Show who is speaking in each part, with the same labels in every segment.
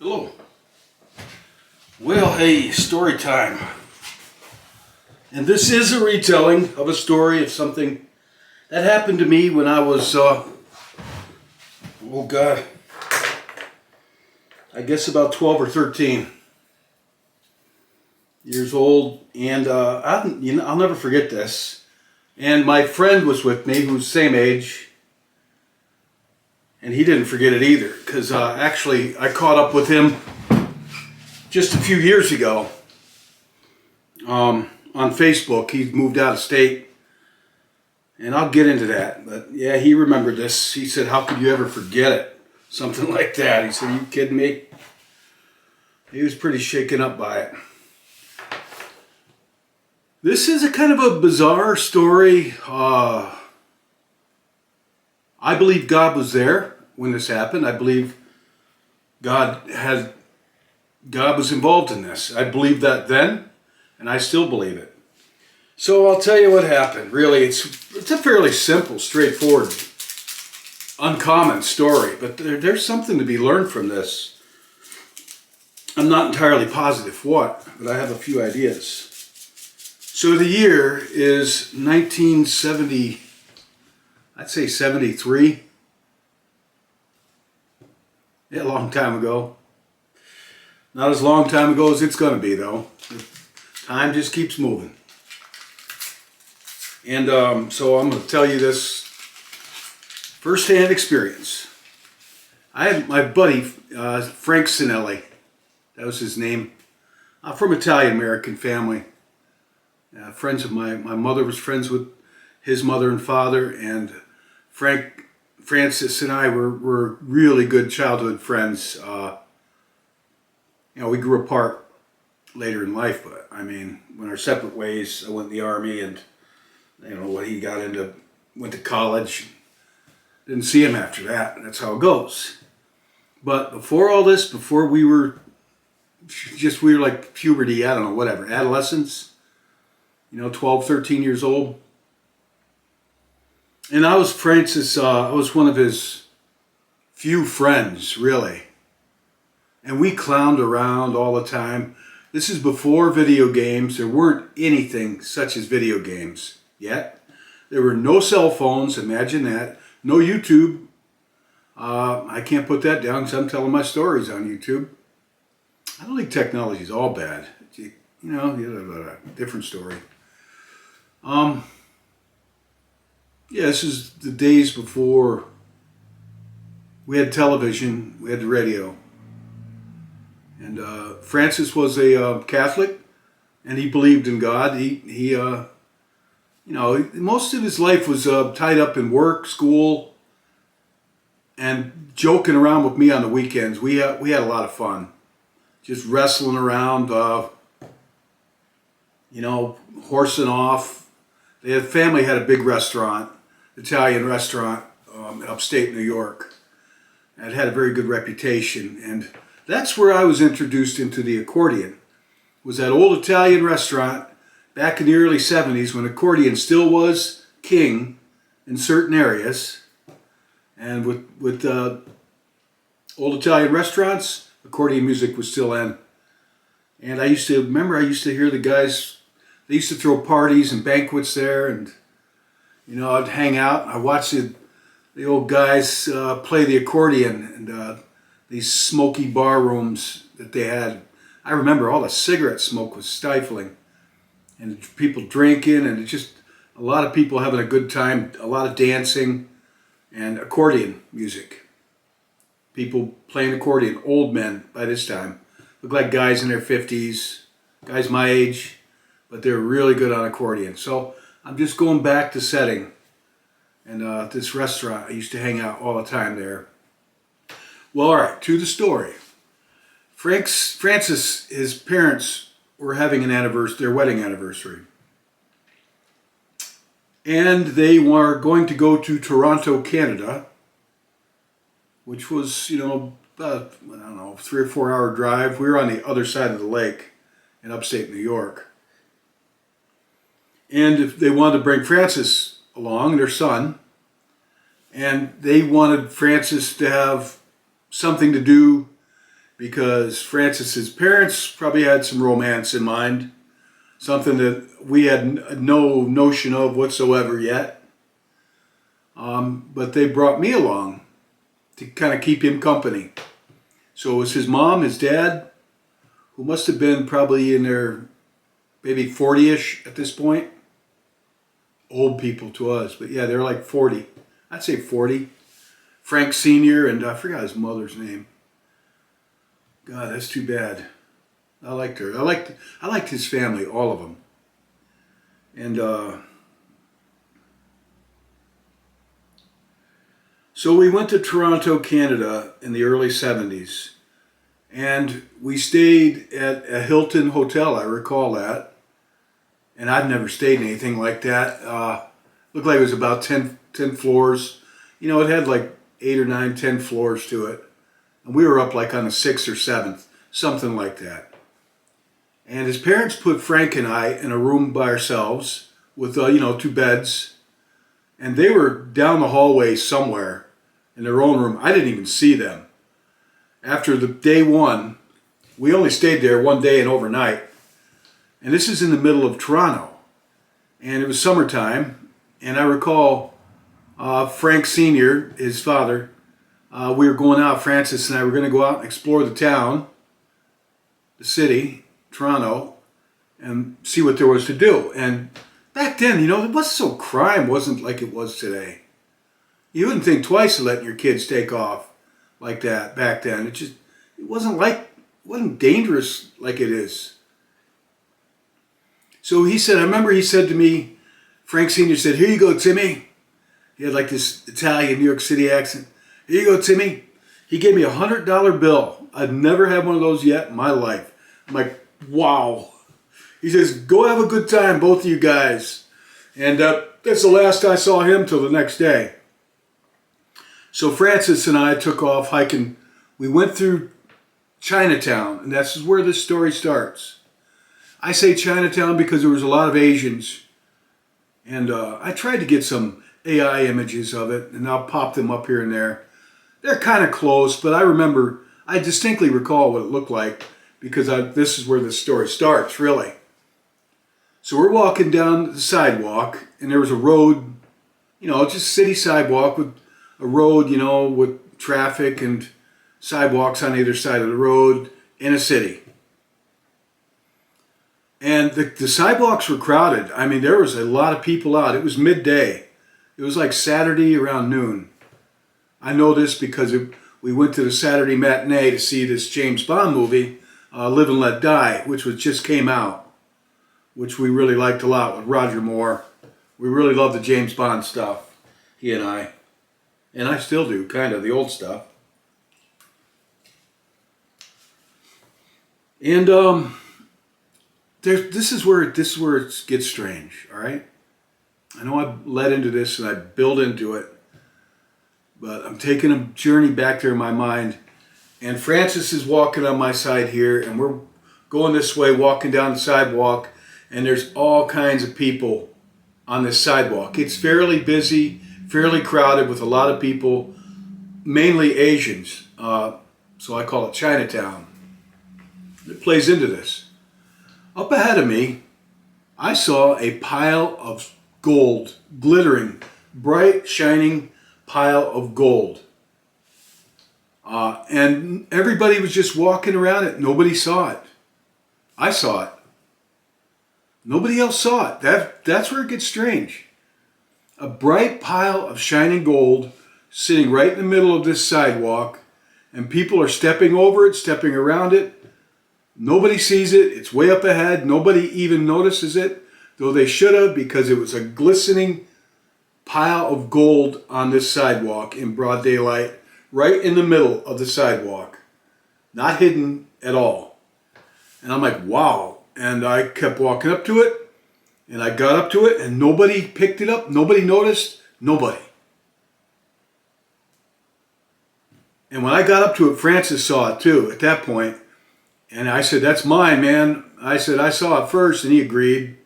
Speaker 1: Hello. Well, hey, story time. And this is a retelling of a story of something that happened to me when I was, oh God, I guess about 12 or 13 years old. And I'll never forget this. And my friend was with me, who's the same age. And he didn't forget it either, because actually I caught up with him just a few years ago on Facebook. He moved out of state, and I'll get into that. But yeah, he remembered this. He said, "How could you ever forget it?" Something like that. He said, "Are you kidding me?" He was pretty shaken up by it. This is a kind of a bizarre story. I believe God was there when this happened. I believe God was involved in this. I believed that then, and I still believe it. So I'll tell you what happened. Really, it's a fairly simple, straightforward, uncommon story, but there's something to be learned from this. I'm not entirely positive what, but I have a few ideas. So the year is 1970. I'd say 73. Yeah, a long time ago. Not as long time ago as it's going to be, though. Time just keeps moving. And so I'm going to tell you this first-hand experience. I had my buddy, Frank Sinelli. That was his name. I'm from Italian-American family. Friends of my mother was friends with his mother and father, and Francis and I were really good childhood friends. We grew apart later in life, but I mean, went our separate ways. I went in the Army, and what he got into, went to college. Didn't see him after that. That's how it goes. But before all this, before we were like puberty, I don't know, whatever, adolescents, 12, 13 years old. And I was I was one of his few friends, really. And we clowned around all the time. This is before video games. There weren't anything such as video games yet. There were no cell phones, imagine that. No YouTube. I can't put that down because I'm telling my stories on YouTube. I don't think technology is all bad. Different story. Yeah, this is the days before we had television, we had the radio. And Francis was a Catholic, and he believed in God. He most of his life was tied up in work, school, and joking around with me on the weekends. We had a lot of fun, just wrestling around, horsing off. The family had a big restaurant. Italian restaurant upstate New York. It had a very good reputation, and that's where I was introduced into the accordion. It was that old Italian restaurant back in the early 70s when accordion still was king in certain areas. And with old Italian restaurants, accordion music was still in. And I used to hear the guys, they used to throw parties and banquets there, and I'd hang out. I watched the old guys play the accordion and these smoky bar rooms that they had. I remember all the cigarette smoke was stifling, and people drinking, and it's just a lot of people having a good time, a lot of dancing, and accordion music. People playing accordion, old men by this time. Looked like guys in their 50s, guys my age, but they were really good on accordion. So I'm just going back to setting. And this restaurant, I used to hang out all the time there. Well, all right, to the story. Francis, his parents were having their wedding anniversary. And they were going to go to Toronto, Canada, which was, about, 3 or 4 hour drive. We were on the other side of the lake in upstate New York. And if they wanted to bring Francis along, their son, and they wanted Francis to have something to do because Francis's parents probably had some romance in mind, something that we had no notion of whatsoever yet. But they brought me along to kind of keep him company. So it was his mom, his dad, who must have been probably in their maybe 40-ish at this point. Old people to us, but yeah, they're like 40. I'd say 40. Frank Sr. and I forgot his mother's name. God, that's too bad. I liked her. I liked his family, all of them. And so we went to Toronto, Canada in the early 70s. And we stayed at a Hilton hotel, I recall that. And I'd never stayed in anything like that. Looked like it was about 10 floors. You know, it had like 8 or 9, 10 floors to it. And we were up like on the 6th or 7th, something like that. And his parents put Frank and I in a room by ourselves with, 2 beds. And they were down the hallway somewhere in their own room. I didn't even see them. After the day one, we only stayed there one day and overnight. And this is in the middle of Toronto. And it was summertime. And I recall Frank Sr., his father, we were going out, Francis and I were going to go out and explore the town, the city, Toronto, and see what there was to do. And back then, it wasn't so crime wasn't like it was today. You wouldn't think twice of letting your kids take off like that back then. It wasn't dangerous like it is. So I remember he said to me, Frank Sr. said, "Here you go, Timmy." He had like this Italian New York City accent. "Here you go, Timmy." He gave me a $100 bill. I'd never had one of those yet in my life. I'm like, wow. He says, "Go have a good time, both of you guys." And that's the last I saw him till the next day. So Francis and I took off hiking. We went through Chinatown, and that's where this story starts. I say Chinatown because there was a lot of Asians. And I tried to get some AI images of it, and I'll pop them up here and there. They're kind of close, but I distinctly recall what it looked like because this is where the story starts, really. So we're walking down the sidewalk, and there was a road, just city sidewalk with a road, with traffic and sidewalks on either side of the road in a city. And the sidewalks were crowded. I mean, there was a lot of people out. It was midday. It was like Saturday around noon. I know this because we went to the Saturday matinee to see this James Bond movie, Live and Let Die, which just came out, which we really liked a lot with Roger Moore. We really loved the James Bond stuff, he and I. And I still do, kind of, the old stuff. And this is where it gets strange, all right? I know I led into this and I built into it, but I'm taking a journey back there in my mind. And Francis is walking on my side here, and we're going this way, walking down the sidewalk, and there's all kinds of people on this sidewalk. It's fairly busy, fairly crowded with a lot of people, mainly Asians. So I call it Chinatown. It plays into this. Up ahead of me, I saw a pile of gold, glittering, bright, shining pile of gold. And everybody was just walking around it. Nobody saw it. I saw it. Nobody else saw it. That's where it gets strange. A bright pile of shining gold sitting right in the middle of this sidewalk, and people are stepping over it, stepping around it. Nobody sees it. It's way up ahead. Nobody even notices it, though they should have, because it was a glistening pile of gold on this sidewalk in broad daylight, right in the middle of the sidewalk. Not hidden at all. And I'm like, wow. And I kept walking up to it, and I got up to it, and nobody picked it up. Nobody noticed. Nobody. And when I got up to it, Francis saw it too at that point. And I said, "That's mine, man." I said, "I saw it first," and he agreed.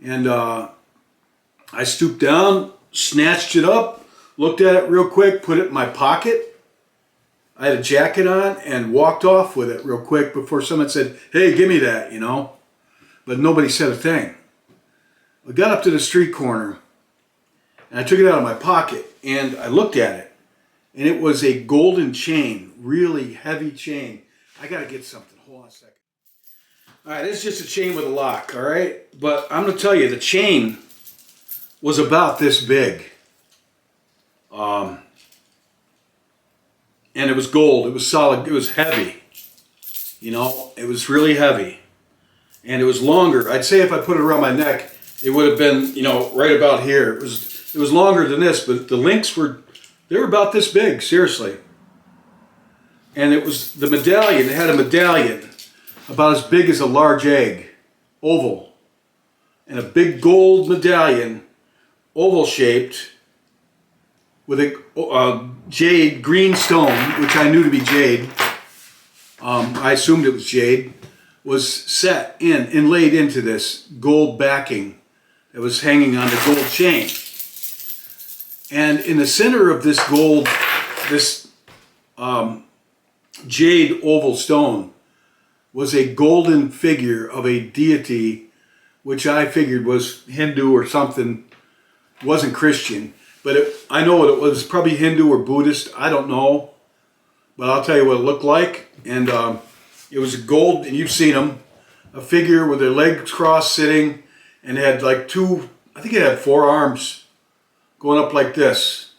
Speaker 1: And I stooped down, snatched it up, looked at it real quick, put it in my pocket. I had a jacket on and walked off with it real quick before someone said, "Hey, give me that," you know. But nobody said a thing. I got up to the street corner and I took it out of my pocket and I looked at it. And it was a golden chain, really heavy chain. I got to get something. Hold on a second. All right, this is just a chain with a lock, all right? But I'm going to tell you, the chain was about this big. And it was gold. It was solid. It was heavy. You know, it was really heavy. And it was longer. I'd say if I put it around my neck, it would have been, you know, right about here. It was longer than this, but the links they were about this big, seriously. And it was the medallion. It had a medallion about as big as a large egg, oval. And a big gold medallion, oval shaped, with a jade green stone, which I knew to be jade. I assumed it was jade, was set in, inlaid into this gold backing that was hanging on the gold chain. And in the center of this gold, this jade oval stone, was a golden figure of a deity, which I figured was Hindu or something. It wasn't Christian, but I know what it was, probably Hindu or Buddhist, I don't know. But I'll tell you what it looked like. And it was gold, and you've seen them, a figure with their legs crossed sitting, and it had like I think it had 4 arms going up like this,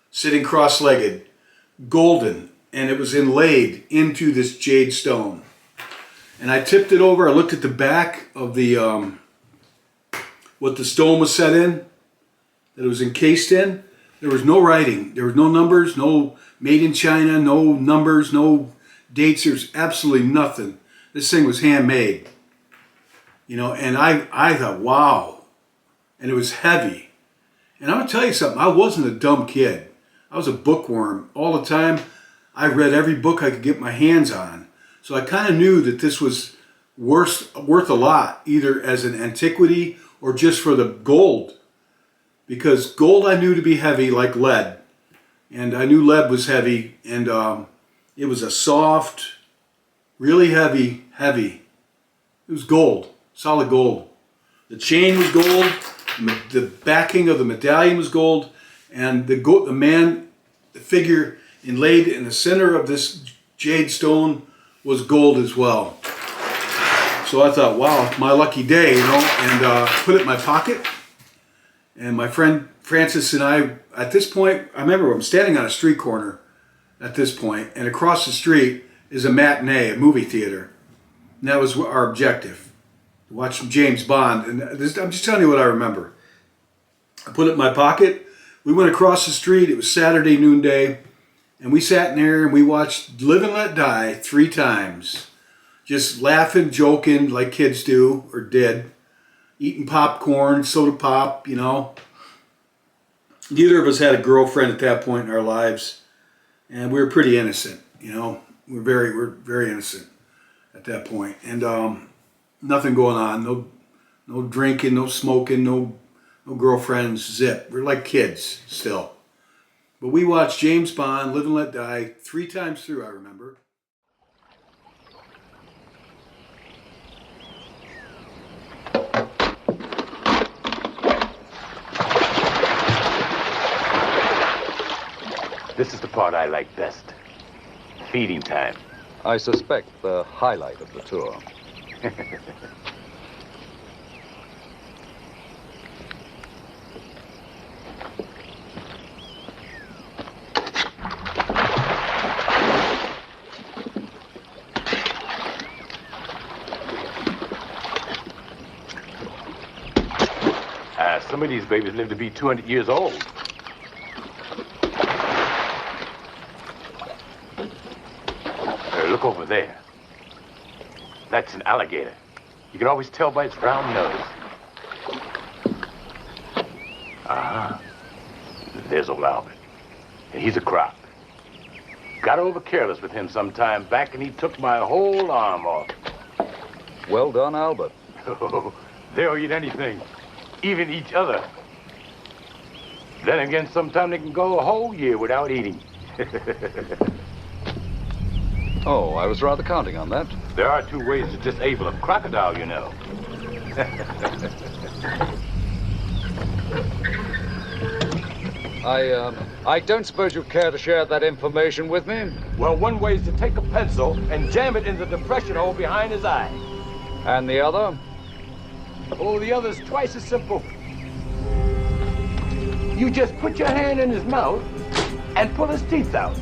Speaker 1: sitting cross-legged, golden, and it was inlaid into this jade stone. And I tipped it over, I looked at the back of the, what the stone was set in, that it was encased in. There was no writing, there was no numbers, no made in China, no numbers, no dates, there's absolutely nothing. This thing was handmade, you know, and I thought, wow, and it was heavy. And I'm going to tell you something, I wasn't a dumb kid. I was a bookworm. All the time, I read every book I could get my hands on. So I kind of knew that this was worth a lot, either as an antiquity or just for the gold. Because gold I knew to be heavy like lead. And I knew lead was heavy, and it was a soft, really heavy. It was gold, solid gold. The chain was gold. The backing of the medallion was gold, and the figure inlaid in the center of this jade stone was gold as well. So I thought, wow, my lucky day, you know, and put it in my pocket. And my friend Francis and I, at this point, I remember I'm standing on a street corner at this point, and across the street is a matinee, a movie theater. And that was our objective. Watch some James Bond, and I'm just telling you what I remember. I put it in my pocket. We went across the street. It was Saturday noonday, and we sat in there and we watched Live and Let Die 3 times, just laughing, joking like kids do or did, eating popcorn, soda pop, you know. Neither of us had a girlfriend at that point in our lives, and we were pretty innocent, you know. We're very innocent at that point, and nothing going on, no drinking, no smoking, no girlfriends, zip. We're like kids still. But we watched James Bond, Live and Let Die 3 times through, I remember.
Speaker 2: This is the part I like best. Feeding time.
Speaker 3: I suspect the highlight of the tour.
Speaker 2: Some of these babies live to be 200 years old. Look over there. That's an alligator. You can always tell by its round nose. Ah, there's old Albert. And he's a croc. Got over careless with him some time back, and he took my whole arm off.
Speaker 3: Well done, Albert.
Speaker 2: Oh, they'll eat anything, even each other. Then again, sometimes they can go a whole year without eating.
Speaker 3: Oh, I was rather counting on that.
Speaker 2: There are two ways to disable a crocodile, you know.
Speaker 3: I don't suppose you care to share that information with me?
Speaker 2: Well, one way is to take a pencil and jam it in the depression hole behind his eye.
Speaker 3: And the other?
Speaker 2: Oh, the other's twice as simple. You just put your hand in his mouth and pull his teeth out.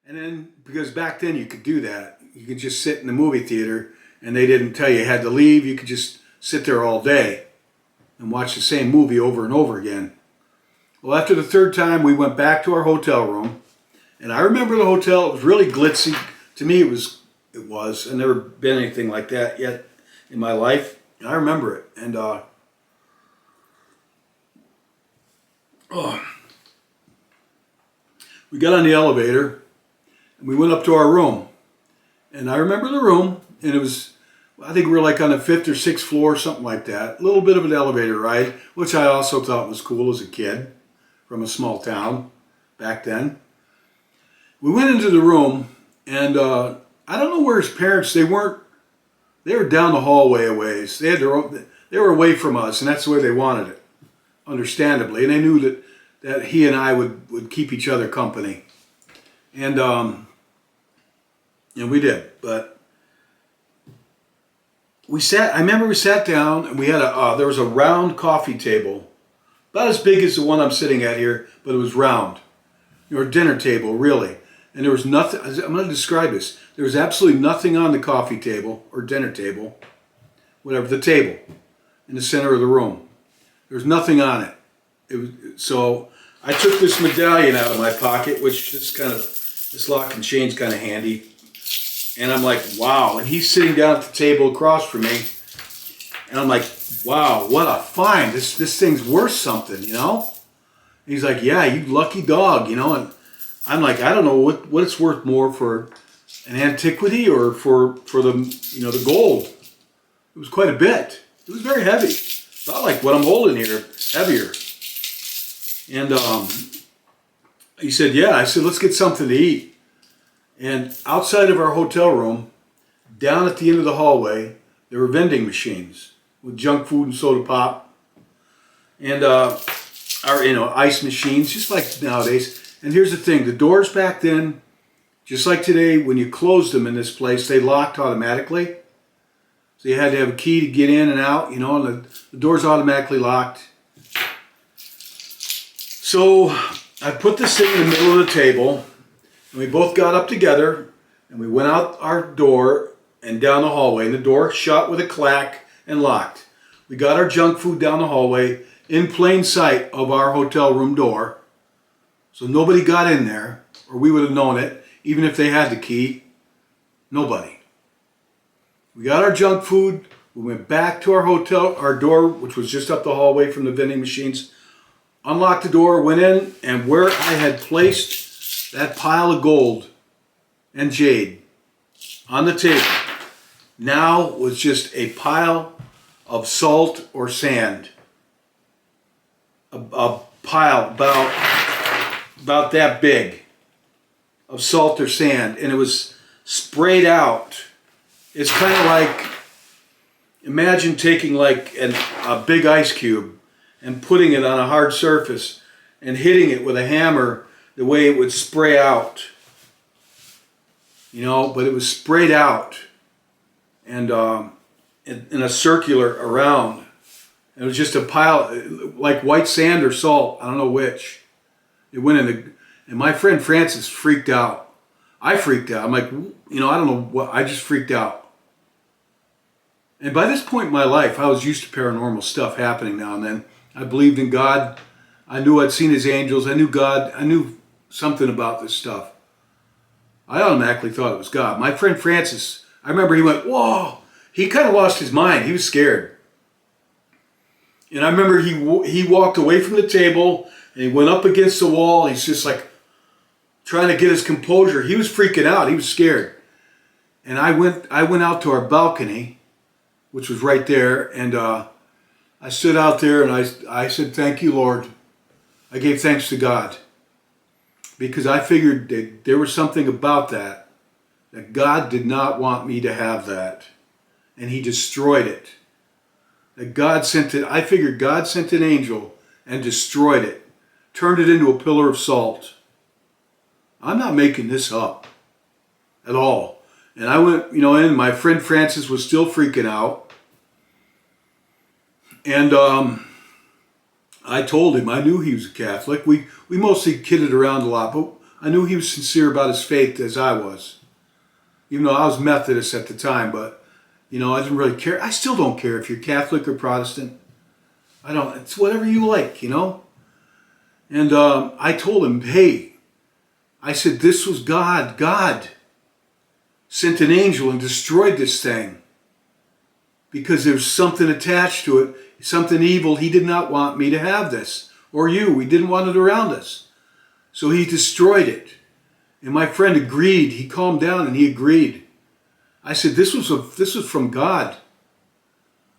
Speaker 1: And then, because back then you could do that, you could just sit in the movie theater and they didn't tell you had to leave. You could just sit there all day and watch the same movie over and over again. Well, after the third time, we went back to our hotel room. And I remember the hotel, it was really glitzy. To me, it was. I've never been anything like that yet in my life. And I remember it. And, we got on the elevator. We went up to our room, and I remember the room, and it was, I think we were like on the 5th or 6th floor, something like that. A little bit of an elevator ride, which I also thought was cool as a kid from a small town back then. We went into the room, and I don't know where his parents, they were down the hallway a ways. They were away from us, and that's the way they wanted it, understandably. And they knew that he and I would keep each other company. And we did, but I remember we sat down and we had there was a round coffee table, about as big as the one I'm sitting at here, but it was round. A dinner table, really. And there was nothing, I'm going to describe this. There was absolutely nothing on the coffee table or dinner table, whatever, the table in the center of the room. There was nothing on it. So I took this medallion out of my pocket, which this lock and chain's kind of handy. And I'm like, wow. And he's sitting down at the table across from me. And I'm like, wow, what a find. This thing's worth something, you know? And he's like, yeah, you lucky dog, you know? And I'm like, I don't know what it's worth more, for an antiquity or for the gold. It was quite a bit. It was very heavy. Not like what I'm holding here, heavier. And he said, yeah. I said, let's get something to eat. And outside of our hotel room, down at the end of the hallway, there were vending machines with junk food and soda pop, and ice machines, just like nowadays. And here's the thing: the doors back then, just like today, when you closed them in this place, they locked automatically. So you had to have a key to get in and out, you know, and the doors automatically locked. So I put this thing in the middle of the table. And we both got up together, and we went out our door and down the hallway, and the door shut with a clack and locked. We got our junk food down the hallway in plain sight of our hotel room door. So nobody got in there, or we would have known it, even if they had the key. Nobody. We got our junk food. We went back to our hotel, our door, which was just up the hallway from the vending machines. Unlocked the door, went in, and where I had placed that pile of gold and jade on the table now was just a pile of salt or sand. A pile about that big of salt or sand, and it was sprayed out. It's kind of like, imagine taking like a big ice cube and putting it on a hard surface and hitting it with a hammer the way it would spray out. You know, but it was sprayed out and in a circular around. It was just a pile, like white sand or salt, I don't know which. It went in the, and my friend Francis freaked out. I freaked out. I'm like, you know, I don't know what, I just freaked out. And by this point in my life, I was used to paranormal stuff happening now and then. I believed in God. I knew I'd seen his angels. I knew God. I knew something about this stuff. I automatically thought it was God. My friend Francis, I remember he went, whoa. He kind of lost his mind. He was scared. And I remember he walked away from the table and he went up against the wall. He's just like trying to get his composure. He was freaking out. He was scared. And I went out to our balcony, which was right there, and I stood out there and I said, thank you, Lord. I gave thanks to God. Because I figured that there was something about that God did not want me to have that. And he destroyed it. That God sent it, I figured God sent an angel and destroyed it. Turned it into a pillar of salt. I'm not making this up at all. And I went, you know, and my friend Francis was still freaking out. And I told him, I knew he was a Catholic. We mostly kidded around a lot, but I knew he was sincere about his faith as I was. Even though I was Methodist at the time, but, you know, I didn't really care. I still don't care if you're Catholic or Protestant. I don't, it's whatever you like, you know. And I told him, hey, I said, this was God. God sent an angel and destroyed this thing. Because there's something attached to it, something evil. He did not want me to have this, or you. We didn't want it around us. So he destroyed it. And my friend agreed. He calmed down and he agreed. I said, this was from God.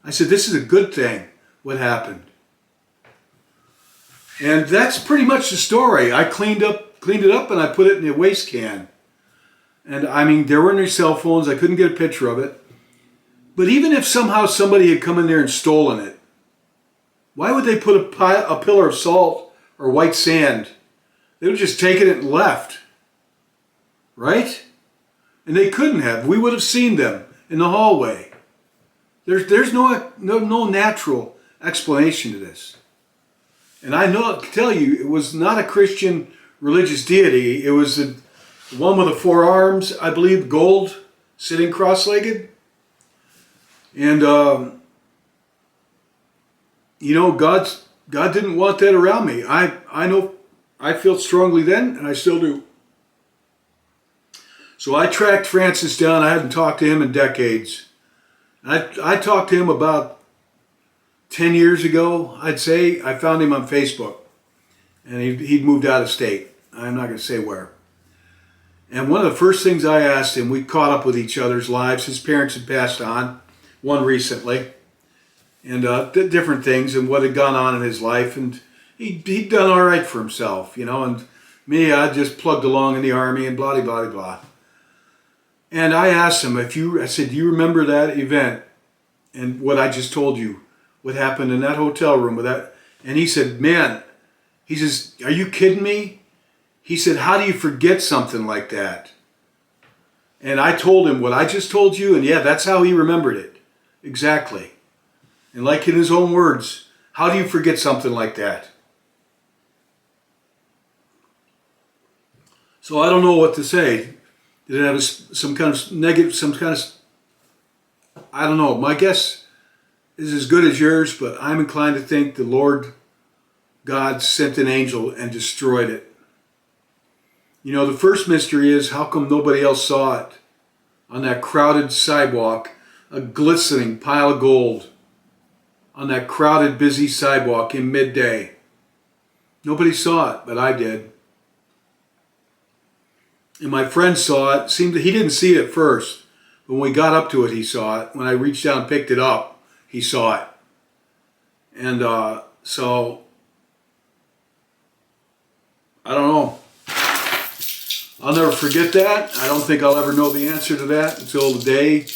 Speaker 1: I said, this is a good thing, what happened. And that's pretty much the story. I cleaned it up and I put it in a waste can. And I mean, there weren't any cell phones. I couldn't get a picture of it. But even if somehow somebody had come in there and stolen it, why would they put a pillar of salt or white sand? They would have just taken it and left. Right? And they couldn't have. We would have seen them in the hallway. There's no natural explanation to this. And I can tell you, it was not a Christian religious deity. It was the one with the four arms, I believe, gold, sitting cross-legged. And, you know, God didn't want that around me. I know, I felt strongly then, and I still do. So I tracked Francis down. I hadn't talked to him in decades. I talked to him about 10 years ago, I'd say. I found him on Facebook. And he'd moved out of state. I'm not going to say where. And one of the first things I asked him, we caught up with each other's lives. His parents had passed on, one recently. And different things and what had gone on in his life. And he'd done all right for himself, you know. And me, I just plugged along in the army and blah, blah, blah, blah. And I asked him, I said, do you remember that event and what I just told you, what happened in that hotel room with that? And he said, man, he says, are you kidding me? He said, how do you forget something like that? And I told him what I just told you, and yeah, that's how he remembered it. Exactly. And like in his own words, how do you forget something like that? So I don't know what to say. Did it have some kind of negative, I don't know. My guess is as good as yours, but I'm inclined to think the Lord God sent an angel and destroyed it. You know, the first mystery is, how come nobody else saw it? On that crowded sidewalk, a glistening pile of gold. On that crowded, busy sidewalk in midday. Nobody saw it, but I did. And my friend saw it. Seemed that he didn't see it at first. But when we got up to it, he saw it. When I reached down and picked it up, he saw it. And so, I don't know. I'll never forget that. I don't think I'll ever know the answer to that until the day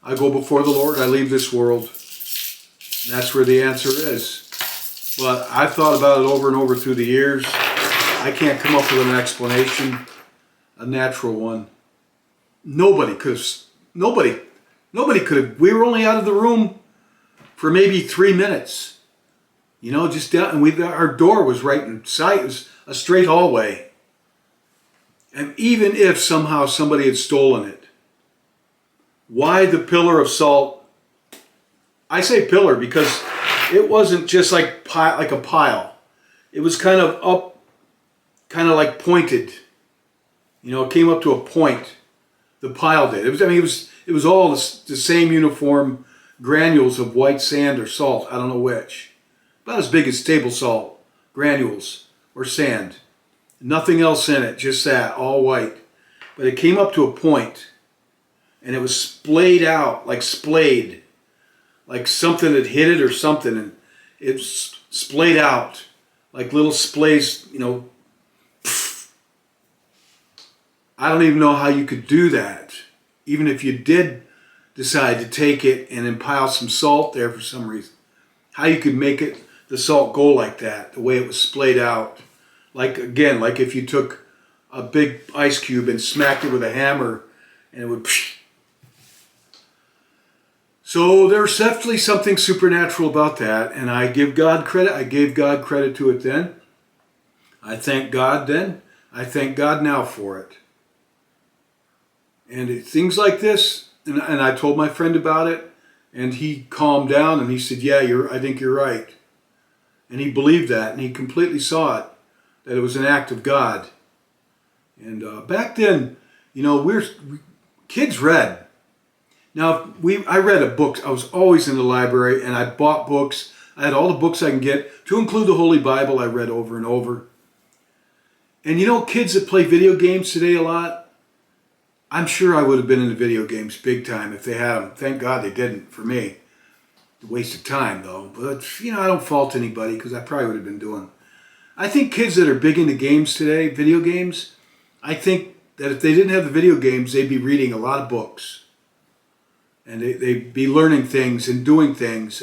Speaker 1: I go before the Lord. I leave this world. And that's where the answer is. But I've thought about it over and over through the years. I can't come up with an explanation, a natural one. Nobody could have. We were only out of the room for maybe 3 minutes. You know, just down, and our door was right in sight. It was a straight hallway. And even if somehow somebody had stolen it, why the pillar of salt? I say pillar because it wasn't just like a pile. It was kind of up, kind of like pointed. You know, it came up to a point. The pile did. It was all the same uniform granules of white sand or salt. I don't know which. About as big as table salt granules or sand. Nothing else in it, just that, all white. But it came up to a point, and it was splayed out, like splayed. Like something had hit it or something, and it splayed out, like little splays, you know. I don't even know how you could do that. Even if you did decide to take it and then pile some salt there for some reason. How you could make it, the salt go like that, the way it was splayed out. Like, again, like if you took a big ice cube and smacked it with a hammer and it would... So there's definitely something supernatural about that, and I give God credit. I gave God credit to it then. I thank God then. I thank God now for it. And things like this, and I told my friend about it, and he calmed down and he said, yeah, I think you're right. And he believed that, and he completely saw it, that it was an act of God. And back then, you know, kids read. Now, I read a book. I was always in the library, and I bought books. I had all the books I can get, to include the Holy Bible. I read over and over. And you know, kids that play video games today a lot, I'm sure I would have been into video games big time if they had them. Thank God they didn't, for me. A waste of time, though. But, you know, I don't fault anybody, because I probably would have been doing. I think kids that are big into games today, video games, I think that if they didn't have the video games, they'd be reading a lot of books. And they'd be learning things and doing things,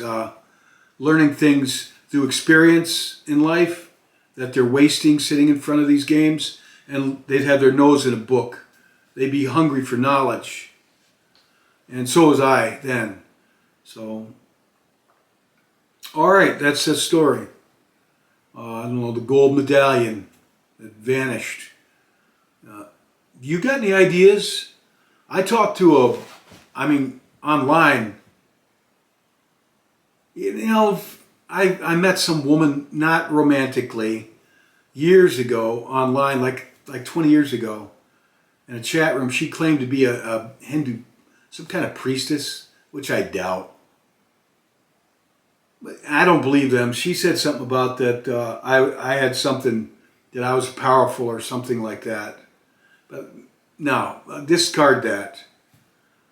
Speaker 1: learning things through experience in life that they're wasting sitting in front of these games, and they'd have their nose in a book. They'd be hungry for knowledge. And so was I then. So, all right, that's the story. I don't know, the gold medallion that vanished. You got any ideas? I talked to online, you know, I met some woman, not romantically, years ago online, like 20 years ago, in a chat room. She claimed to be a Hindu, some kind of priestess, which I doubt. But I don't believe them. She said something about that I had something, that I was powerful or something like that. But no, discard that.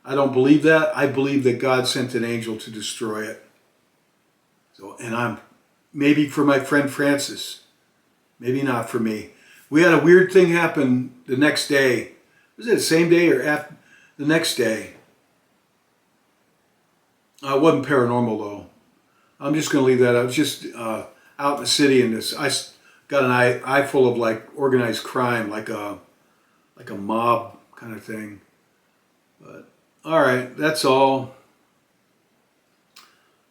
Speaker 1: I don't believe that. I believe that God sent an angel to destroy it. So, and maybe for my friend Francis, maybe not for me. We had a weird thing happen the next day. Was it the same day or after the next day? It wasn't paranormal though. I'm just going to leave that. I was just out in the city, and I got an eye full of like organized crime, like a mob kind of thing. But all right, that's all.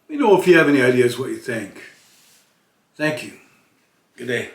Speaker 1: Let me know if you have any ideas what you think. Thank you. Good day.